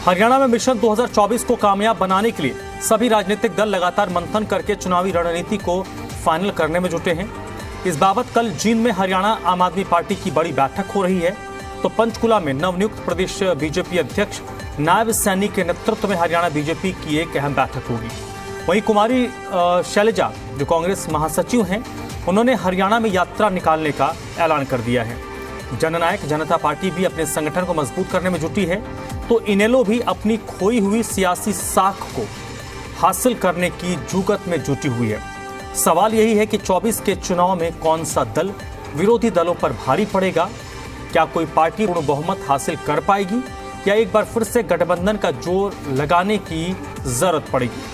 हरियाणा में मिशन 2024 को कामयाब बनाने के लिए सभी राजनीतिक दल लगातार मंथन करके चुनावी रणनीति को फाइनल करने में जुटे हैं। इस बाबत कल जींद में हरियाणा आम आदमी पार्टी की बड़ी बैठक हो रही है, तो पंचकुला में नवनियुक्त प्रदेश बीजेपी अध्यक्ष नायब सैनी के नेतृत्व में हरियाणा बीजेपी की एक अहम बैठक होगी। वहीं कुमारी शैलजा जो कांग्रेस महासचिव हैं, उन्होंने हरियाणा में यात्रा निकालने का ऐलान कर दिया है। जननायक जनता पार्टी भी अपने संगठन को मजबूत करने में जुटी है, तो इनेलो भी अपनी खोई हुई सियासी साख को हासिल करने की जुगत में जुटी हुई है। सवाल यही है कि 24 के चुनाव में कौन सा दल विरोधी दलों पर भारी पड़ेगा। क्या कोई पार्टी पूर्ण बहुमत हासिल कर पाएगी या एक बार फिर से गठबंधन का जोर लगाने की जरूरत पड़ेगी।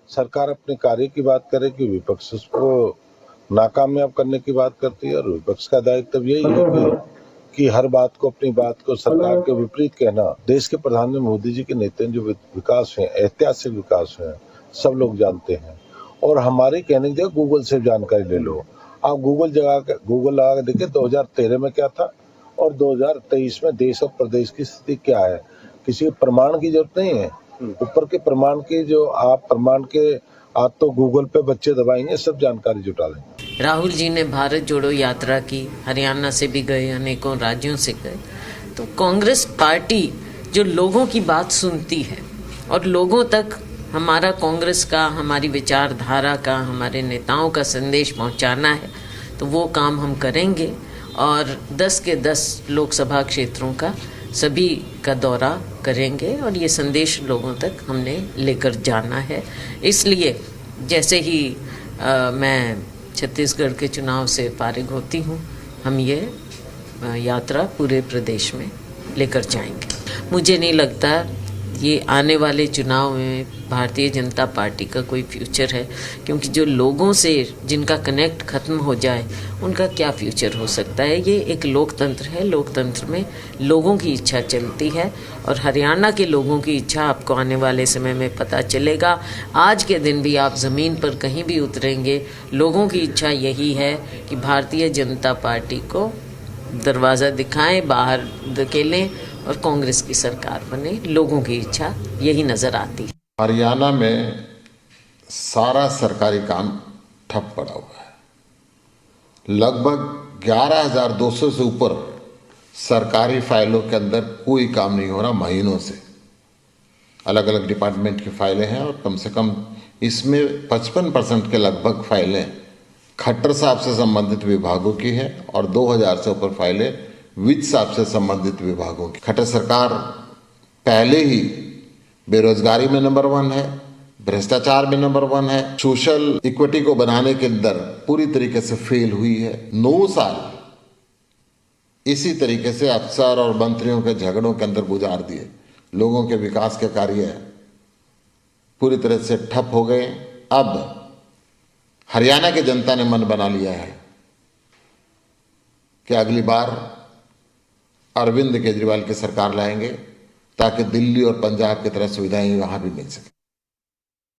सरकार अपने कार्य की बात करे कि विपक्ष उसको नाकामयाब करने की बात करती है, और विपक्ष का दायित्व यही है कि हर बात को, अपनी बात को सरकार के विपरीत कहना। देश के प्रधानमंत्री मोदी जी के नेतृत्व जो विकास है, ऐतिहासिक विकास है, सब लोग जानते हैं। और हमारे कहने की जगह गूगल से जानकारी ले लो। आप गूगल लगा के देखिए 2013 में क्या था और 2023 में देश और प्रदेश की स्थिति क्या है। किसी प्रमाण की जरूरत नहीं है। ऊपर के प्रमाण के जो आप तो गूगल पे बच्चे दबाएंगे, सब जानकारी जुटा लेंगे। राहुल जी ने भारत जोड़ो यात्रा की, हरियाणा से भी गए, अनेकों राज्यों से गए। तो कांग्रेस पार्टी जो लोगों की बात सुनती है और लोगों तक हमारा कांग्रेस का, हमारी विचारधारा का, हमारे नेताओं का संदेश पहुंचाना है, तो वो काम हम करेंगे। और 10 के 10 लोकसभा क्षेत्रों का सभी का दौरा करेंगे और ये संदेश लोगों तक हमने लेकर जाना है। इसलिए जैसे ही मैं छत्तीसगढ़ के चुनाव से फारिग होती हूँ, हम ये यात्रा पूरे प्रदेश में लेकर जाएंगे। मुझे नहीं लगता ये आने वाले चुनाव में भारतीय जनता पार्टी का कोई फ्यूचर है, क्योंकि जो लोगों से जिनका कनेक्ट खत्म हो जाए उनका क्या फ्यूचर हो सकता है। ये एक लोकतंत्र है, लोकतंत्र में लोगों की इच्छा चलती है और हरियाणा के लोगों की इच्छा आपको आने वाले समय में पता चलेगा। आज के दिन भी आप ज़मीन पर कहीं भी उतरेंगे, लोगों की इच्छा यही है कि भारतीय जनता पार्टी को दरवाज़ा दिखाएं, बाहर धकेलें और कांग्रेस की सरकार बने। लोगों की इच्छा यही नजर आती है। हरियाणा में सारा सरकारी काम ठप पड़ा हुआ है। लगभग 11,200 से ऊपर सरकारी फाइलों के अंदर कोई काम नहीं हो रहा महीनों से। अलग अलग डिपार्टमेंट की फाइलें हैं और कम से कम इसमें 55% के लगभग फाइलें खट्टर साहब से संबंधित विभागों की है और 2,000 से ऊपर फाइलें वित्त साहब से संबंधित विभागों की। खट्टर सरकार पहले ही बेरोजगारी में नंबर 1 है, भ्रष्टाचार में नंबर 1 है, सोशल इक्विटी को बनाने के अंदर पूरी तरीके से फेल हुई है। 9 साल इसी तरीके से अफसर और मंत्रियों के झगड़ों के अंदर गुजार दिए। लोगों के विकास के कार्य पूरी तरह से ठप हो गए। अब हरियाणा की जनता ने मन बना लिया है कि अगली बार अरविंद केजरीवाल की सरकार लाएंगे, ताकि दिल्ली और पंजाब की तरह सुविधाएं वहां भी मिल सके।